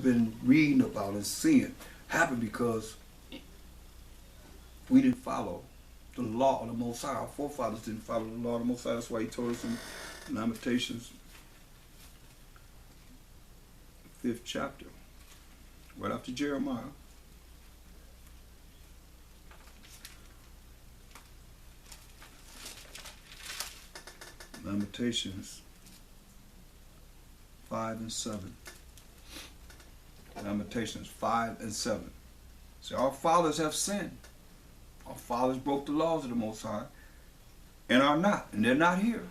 been reading about and seeing happen because we didn't follow the law of the Most High. Our forefathers didn't follow the law of the Most High. That's why he told us in Lamentations, 5th chapter, right after Jeremiah. Lamentations 5 and 7. Lamentations 5 and 7. See, our fathers have sinned. Our fathers broke the laws of the Most High and are not, and they're not here.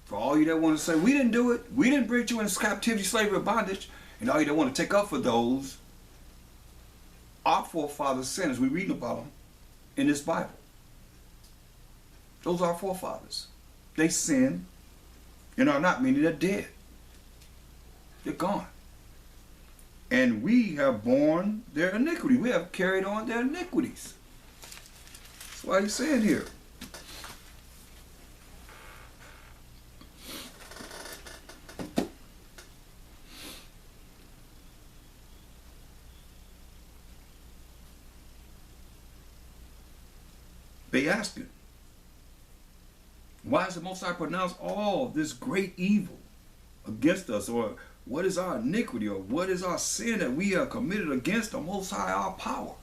For all you that want to say, we didn't do it, we didn't bring you into captivity, slavery, or bondage, and all you that want to take up for those, our forefathers sinned, as we read about them in this Bible. Those are our forefathers. They sinned and are not, meaning they're dead. They're gone. And we have borne their iniquity. We have carried on their iniquities. That's why he's saying here. They asking, why is the Most High pronounced all this great evil against us? Or what is our iniquity? Or what is our sin that we have committed against the Most High, our power?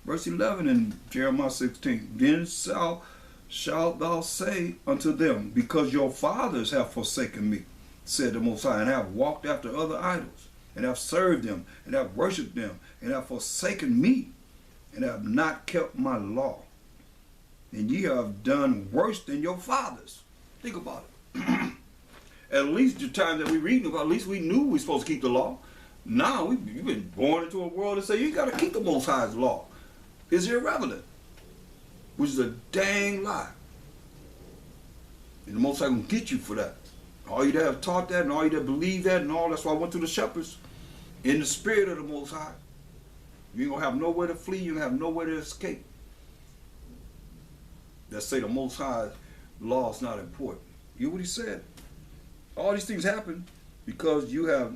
Verse 11 in Jeremiah 16. Then shalt thou say unto them, because your fathers have forsaken me, said the Most High, and have walked after other idols, and have served them, and have worshipped them, and have forsaken me, and have not kept my law. And ye have done worse than your fathers. Think about it. At least the time that we're reading about, at least we knew we were supposed to keep the law. Now we've been born into a world that say you got to keep the Most High's law. It's irrelevant, which is a dang lie. And the Most High gonna get you for that. All you that have taught that, and all you that believe that, and all. That's why I went to the shepherds in the spirit of the Most High. You ain't gonna have nowhere to flee. You ain't gonna have nowhere to escape. That say the Most High law is not important. You hear what he said? All these things happen because you have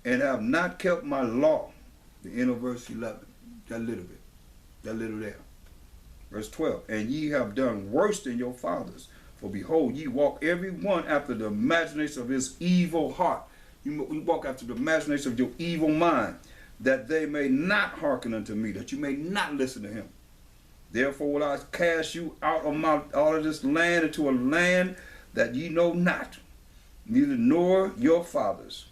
and have not kept my law. The end of verse 11. That little bit. That little there. Verse 12. And ye have done worse than your fathers. For behold, ye walk every one after the imagination of his evil heart. You walk after the imagination of your evil mind, that they may not hearken unto me, that you may not listen to him. Therefore will I cast you out of this land into a land that ye know not, neither nor your fathers.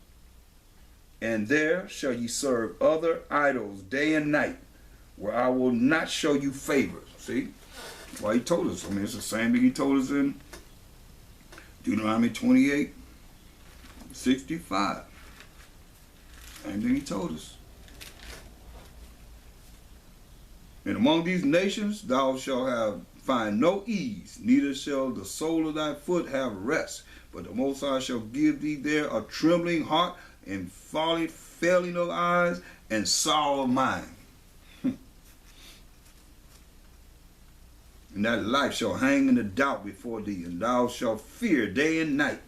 And there shall ye serve other idols day and night, where I will not show you favor. See? Why he told us. I mean, it's the same thing he told us in Deuteronomy 28, 65. Same thing he told us. And among these nations thou shalt find no ease, neither shall the sole of thy foot have rest. But the Most High shall give thee there a trembling heart, and failing of eyes, and sorrow of mind. And that life shall hang in the doubt before thee, and thou shalt fear day and night,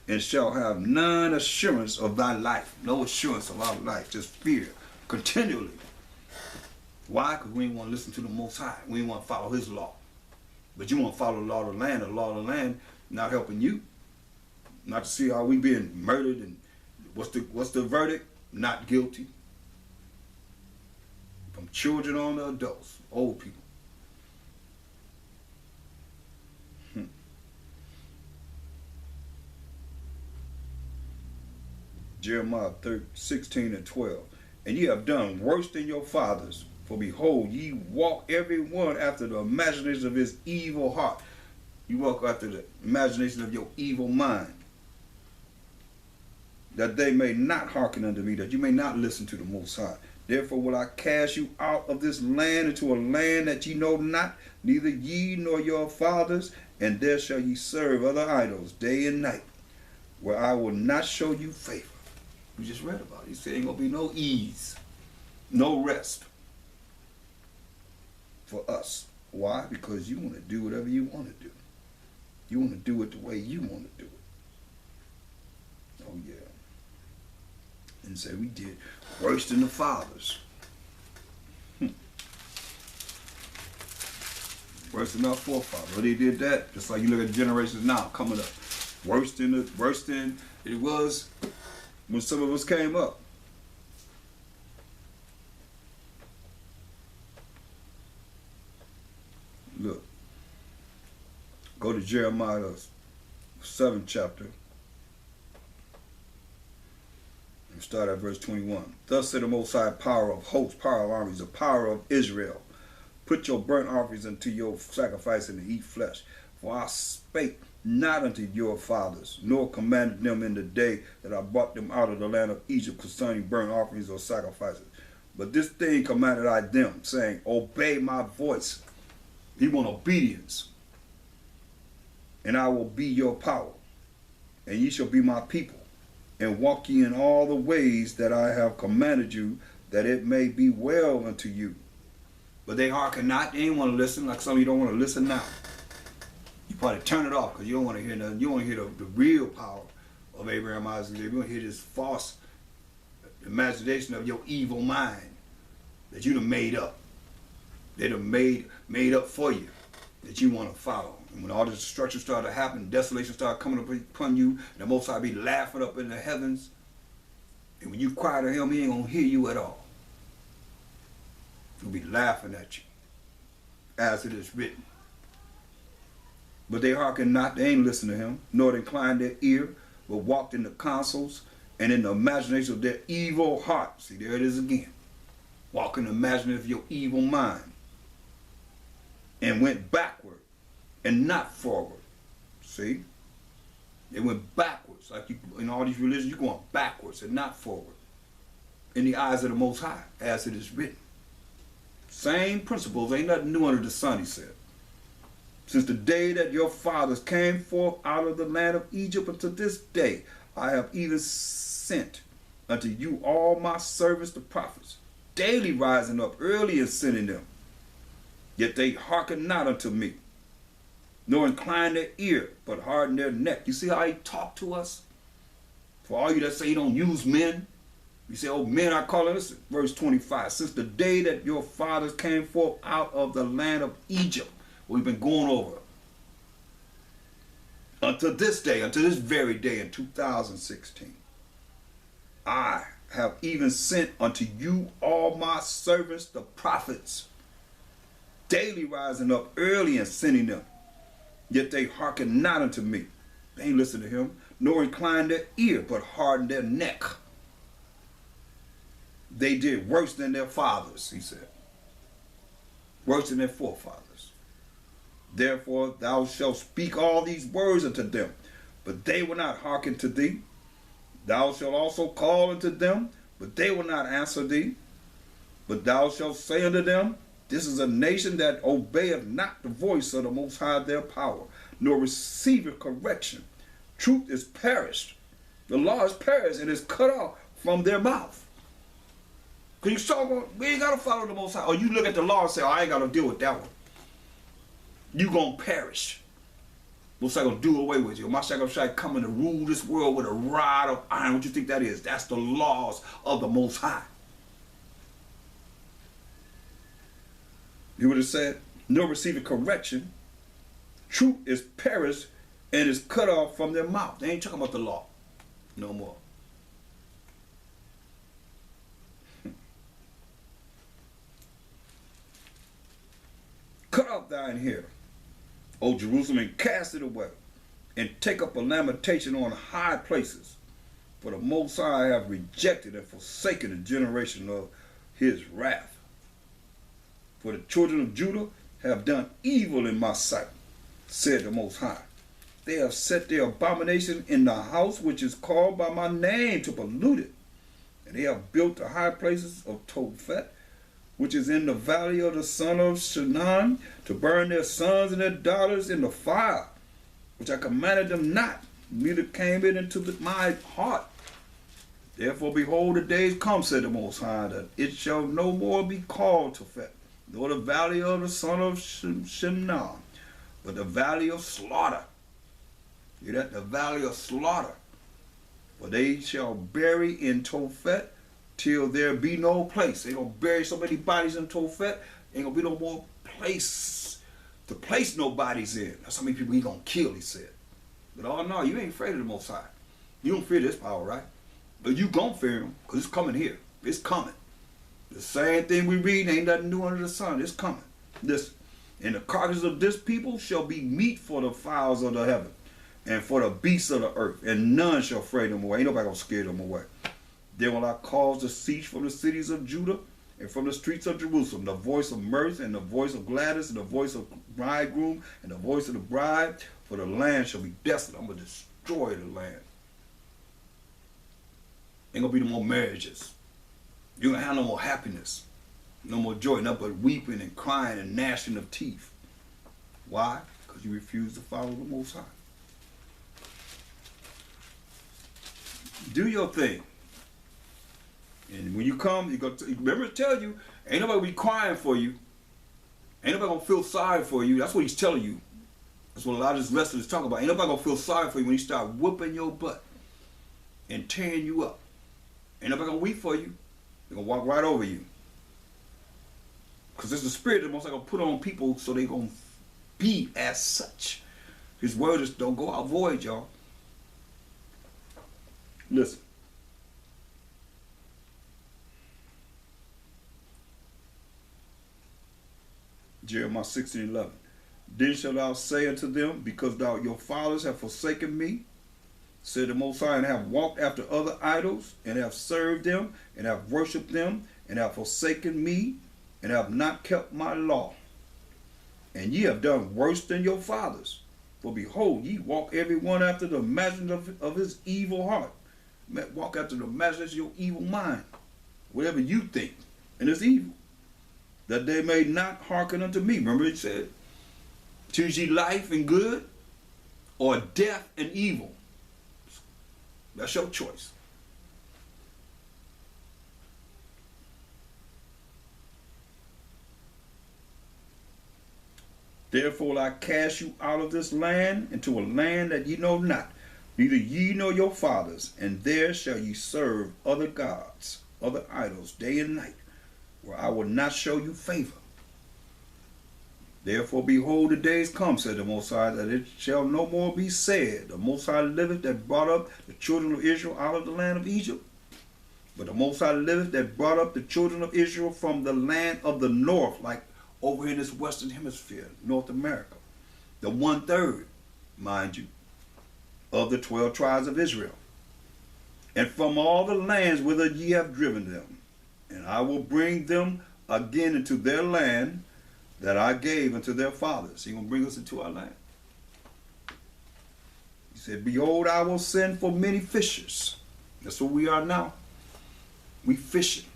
and shalt have none assurance of thy life. No assurance of our life, just fear continually. Why? Because we ain't want to listen to the Most High. We ain't want to follow his law. But you want to follow the law of the land. The law of the land not helping you. Not to see how we being murdered, and what's the verdict? Not guilty. From children on to adults, old people. Jeremiah 16 and 12. And ye have done worse than your fathers. For behold, ye walk every one after the imagination of his evil heart. You walk after the imagination of your evil mind. That they may not hearken unto me, that you may not listen to the Most High. Therefore will I cast you out of this land into a land that ye know not, neither ye nor your fathers, and there shall ye serve other idols day and night, where I will not show you favor. We just read about it. He said ain't gonna be no ease, no rest for us. Why? Because you want to do whatever you want to do. You want to do it the way you want to do it. Oh yeah. and say we did worse than the fathers. Worse than our forefathers. Well, they did that. Just like you look at the generations now coming up. Worse than it was when some of us came up. Look. Go to Jeremiah 7th chapter. And start at verse 21. Thus said the Most High, power of hosts, power of armies, the power of Israel. Put your burnt offerings into your sacrifice and eat flesh. For I spake not unto your fathers, nor commanded them in the day that I brought them out of the land of Egypt concerning burnt offerings or sacrifices. But this thing commanded I them, saying, obey my voice. He want obedience. And I will be your power, and ye shall be my people, and walk ye in all the ways that I have commanded you, that it may be well unto you. But they hearken not. They ain't want to listen, like some of you don't want to listen now. You probably turn it off because you don't want to hear nothing. You want to hear the real power of Abraham, Isaac, and Jacob. You want to hear this false imagination of your evil mind that you done made up. They done made up for you that you want to follow. And when all this destruction started to happen, desolation started coming upon you, and the Most High be laughing up in the heavens. And when you cry to him, he ain't going to hear you at all. He'll be laughing at you, as it is written. But they hearken not, they ain't listen to him, nor incline their ear, but walked in the counsels and in the imagination of their evil heart. See, there it is again. Walk in the imagination of your evil mind. And went backward and not forward. See? They went backwards. Like you, in all these religions, you're going backwards and not forward. In the eyes of the Most High, as it is written. Same principles, ain't nothing new under the sun, he said. Since the day that your fathers came forth out of the land of Egypt unto this day, I have even sent unto you all my servants the prophets, daily rising up early and sending them. Yet they hearken not unto me, nor incline their ear, but harden their neck. You see how he talked to us? For all you that say he don't use men, you say, oh, men are calling us. Verse 25, since the day that your fathers came forth out of the land of Egypt, we've been going over, until this day, until this very day in 2016, I have even sent unto you all my servants, the prophets, daily rising up early and sending them. Yet they hearken not unto me. They ain't listen to him, nor incline their ear, but harden their neck. They did worse than their fathers, he said. Worse than their forefathers. Therefore thou shalt speak all these words unto them, but they will not hearken to thee. Thou shalt also call unto them, but they will not answer thee. But thou shalt say unto them, this is a nation that obeyeth not the voice of the Most High their power, nor receiveth correction. Truth is perished. The law is perished and is cut off from their mouth. Because we ain't got to follow the Most High. Or you look at the law and say, oh, I ain't got to deal with that one. You going to perish. Most High going to do away with you. Most High going to coming to rule this world with a rod of iron. What you think that is? That's the laws of the Most High. You would have said, nor receiving correction. Truth is perished and is cut off from their mouth. They ain't talking about the law no more. Cut off thine hair, O Jerusalem, and cast it away, and take up a lamentation on high places. For the Most High have rejected and forsaken the generation of his wrath. For the children of Judah have done evil in my sight, said the Most High. They have set their abomination in the house which is called by my name to pollute it. And they have built the high places of Tophet, which is in the valley of the son of Shinan, to burn their sons and their daughters in the fire, which I commanded them not, neither came it into my heart. Therefore, behold, the days come, said the Most High, that it shall no more be called Tophet, nor the valley of the son of Shinan, but the valley of slaughter. Hear that? The valley of slaughter. For they shall bury in Tophet till there be no place. They gonna bury so many bodies in Tophet, ain't gonna be no more place to place no bodies in. That's how many people he gonna kill, he said. But oh no, you ain't afraid of the Most High. You don't fear this power, right? But you gonna fear him, because it's coming here. It's coming. The same thing we read, ain't nothing new under the sun. It's coming. Listen. And the carcass of this people shall be meat for the fowls of the heaven, and for the beasts of the earth, and none shall fray them away. Ain't nobody gonna scare them away. Then will I cause to cease from the cities of Judah and from the streets of Jerusalem the voice of mirth and the voice of gladness and the voice of bridegroom and the voice of the bride, for the land shall be desolate. I'm gonna destroy the land. Ain't gonna be no more marriages. You're gonna have no more happiness, no more joy, nothing but weeping and crying and gnashing of teeth. Why? Because you refuse to follow the Most High. Do your thing. And when you come, you go. Remember to tell you, ain't nobody gonna be crying for you. Ain't nobody gonna feel sorry for you. That's what he's telling you. That's what a lot of these wrestlers talk about. Ain't nobody gonna feel sorry for you when he start whooping your butt and tearing you up. Ain't nobody gonna weep for you. They're gonna walk right over you. Because it's the spirit that most gonna put on people so they gonna be as such. His word just don't go out void, y'all. Listen. Jeremiah 16:11. Then shalt thou say unto them, because your fathers have forsaken me, said the Most High, and have walked after other idols, and have served them, and have worshipped them, and have forsaken me, and have not kept my law. And ye have done worse than your fathers. For behold, ye walk every one after the imagination of his evil heart. Walk after the imagination of your evil mind. Whatever you think, and it's evil. That they may not hearken unto me. Remember it said, choose ye life and good, or death and evil. That's your choice. Therefore will I cast you out of this land into a land that ye know not, neither ye nor your fathers, and there shall ye serve other gods, other idols, day and night, where I will not show you favor. Therefore, behold, the days come, said the Most High, that it shall no more be said, the Most High liveth that brought up the children of Israel out of the land of Egypt. But the Most High liveth that brought up the children of Israel from the land of the north, like over in this western hemisphere, North America. The 1/3, mind you, of the 12 tribes of Israel. And from all the lands whither ye have driven them. And I will bring them again into their land, that I gave unto their fathers. He's going to bring us into our land. He said, behold, I will send for many fishers. That's what we are now. We fishing.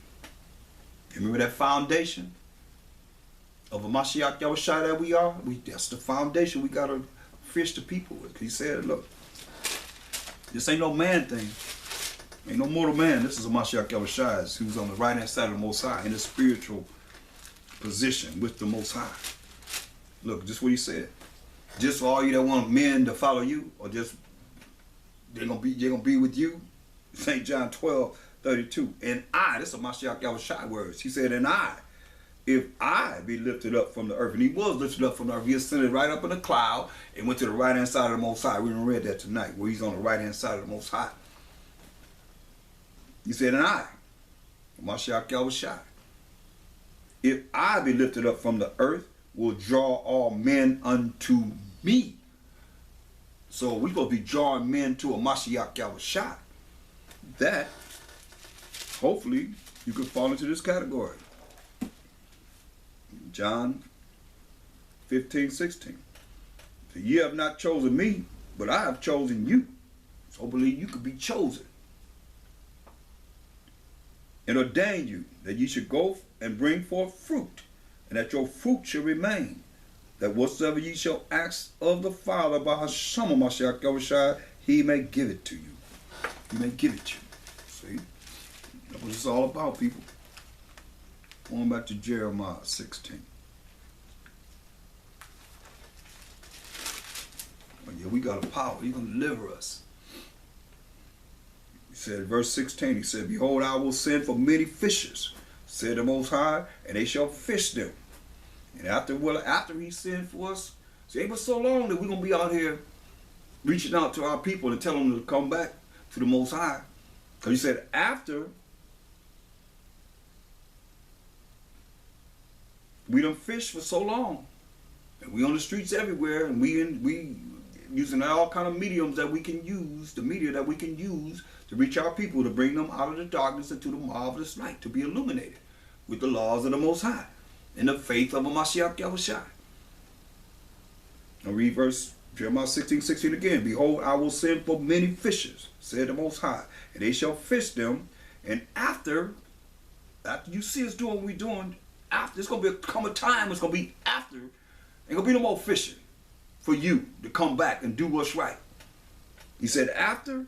Remember that foundation of a Mashiach Yahushua that we are? That's the foundation we got to fish the people with. He said, look, this ain't no man thing. Ain't no mortal man. This is a Mashiach Yahushua who's on the right hand side of the Most High in a spiritual position with the Most High. Look, just what he said. Just for all you that want men to follow you, or just they're gonna be with you. St. John 12:32. And I, this is Mashiach Yahushua words. He said, and I, if I be lifted up from the earth, and he was lifted up from the earth, he ascended right up in the cloud and went to the right hand side of the Most High. We done read that tonight, where he's on the right hand side of the Most High. He said, and I, Mashiach Yahushua, if I be lifted up from the earth, will draw all men unto me. So we're supposed to be drawing men to a Mashiach Yahushua. That, hopefully, you could fall into this category. John 15:16. So ye have not chosen me, but I have chosen you. So believe you could be chosen. And ordain you that ye should go and bring forth fruit, and that your fruit should remain, that whatsoever ye shall ask of the Father by Hashem Mashiach Yahushua, he may give it to you. He may give it to you. See? That's what it's all about, people. Going back to Jeremiah 16. Well, yeah, we got a power. He's going to deliver us. He said, verse 16, he said, behold, I will send for many fishers, said the Most High, and they shall fish them. And after he sent for us, see, it ain't but so long that we're going to be out here reaching out to our people and telling them to come back to the Most High. Because he said, after we done fished for so long, and we on the streets everywhere, and we using all kind of mediums that we can use, the media that we can use to reach our people, to bring them out of the darkness into the marvelous light, to be illuminated with the laws of the Most High and the faith of a Mashiach Yahushua. I'll read verse Jeremiah 16:16 again. Behold, I will send for many fishers, said the Most High, and they shall fish them. And after you see us doing what we're doing, after it's gonna come a time, it's gonna be after, ain't gonna be no more fishing for you to come back and do what's right. He said, after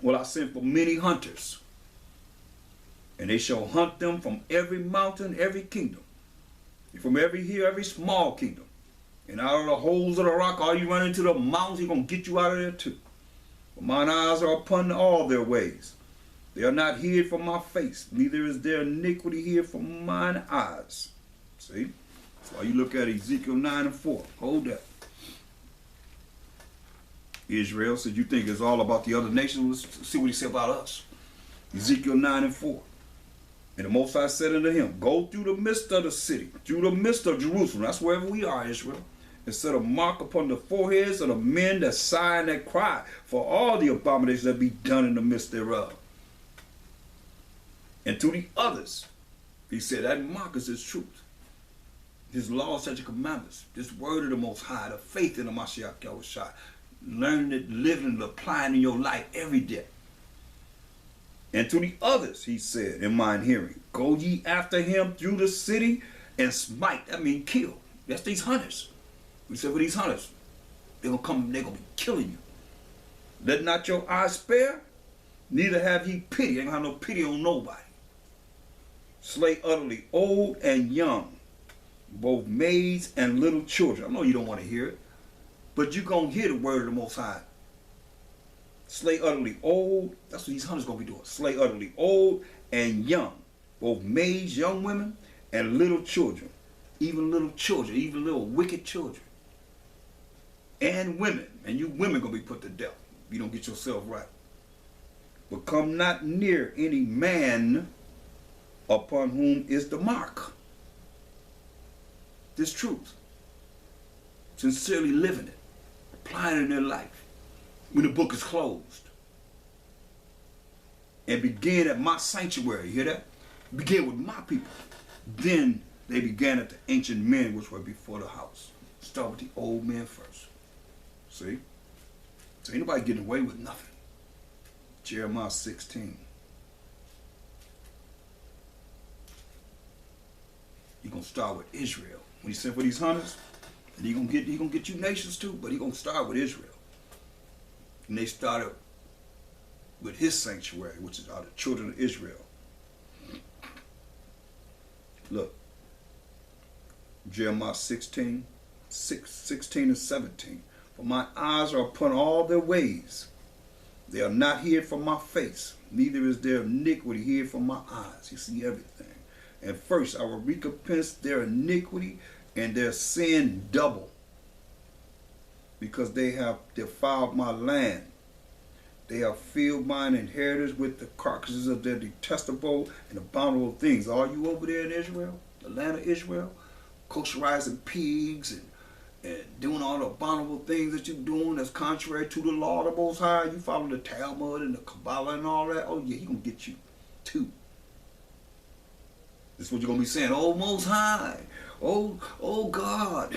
will I send for many hunters, and they shall hunt them from every mountain, every kingdom, and from every hill, every small kingdom. And out of the holes of the rock, all you run into the mountains, he's going to get you out of there too. For mine eyes are upon all their ways. They are not hid from my face, neither is their iniquity hid from mine eyes. See? That's why you look at Ezekiel 9:4. Hold that. Israel said, you think it's all about the other nations? Let's see what he said about us. Ezekiel 9:4. And the Most High said unto him, go through the midst of the city, through the midst of Jerusalem. That's wherever we are, Israel. And set a mark upon the foreheads of the men that sigh and that cry for all the abominations that be done in the midst thereof. And to the others, he said, that mark is his truth. His law, such commandments, this word of the Most High, the faith in the Mashiach Yahushua. Learn it, living and applying in your life every day. And to the others, he said, in mine hearing, go ye after him through the city and smite. That means kill. That's these hunters. We said, for these hunters, they're going to come, they're going to be killing you. Let not your eyes spare, neither have ye pity. Ain't going to have no pity on nobody. Slay utterly old and young, both maids and little children. I know you don't want to hear it, but you're going to hear the word of the Most High. Slay utterly old, that's what these hunters going to be doing. Slay utterly old and young, both maids, young women, and little children. Even little wicked children. And women, and you women going to be put to death if you don't get yourself right. But come not near any man upon whom is the mark. This truth. Sincerely living it, applying it in their life. When the book is closed. And begin at my sanctuary, you hear that? Begin with my people. Then they began at the ancient men which were before the house. Start with the old men first. See? So ain't nobody getting away with nothing. Jeremiah 16. You're going to start with Israel. When he sent for these hunters, and he gonna get you nations too, but he gonna start with Israel. And they started with his sanctuary, which is the children of Israel. Look, Jeremiah 16 and 17. For my eyes are upon all their ways. They are not hid from my face, neither is their iniquity hid from my eyes. You see everything. And first I will recompense their iniquity and their sin double, because they have defiled my land. They have filled mine inheritors with the carcasses of their detestable and abominable things. Are you over there in Israel, the land of Israel, kosherizing pigs and doing all the abominable things that you're doing that's contrary to the law of the Most High? You follow the Talmud and the Kabbalah and all that? Oh yeah, he gonna get you too. This is what you're gonna be saying. Oh Most High, oh God,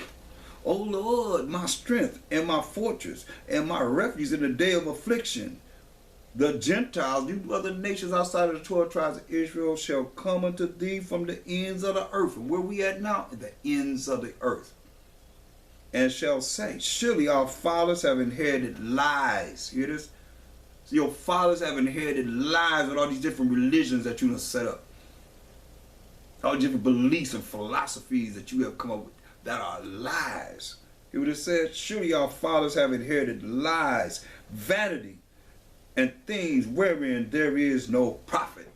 oh Lord, my strength and my fortress and my refuge in the day of affliction. The Gentiles, you other nations outside of the 12 tribes of Israel, shall come unto thee from the ends of the earth. And where we at now? At the ends of the earth. And shall say, surely our fathers have inherited lies. Hear this? So your fathers have inherited lies with all these different religions that you have set up. All the different beliefs and philosophies that you have come up with that are lies. He would have said, surely our fathers have inherited lies, vanity, and things wherein there is no profit.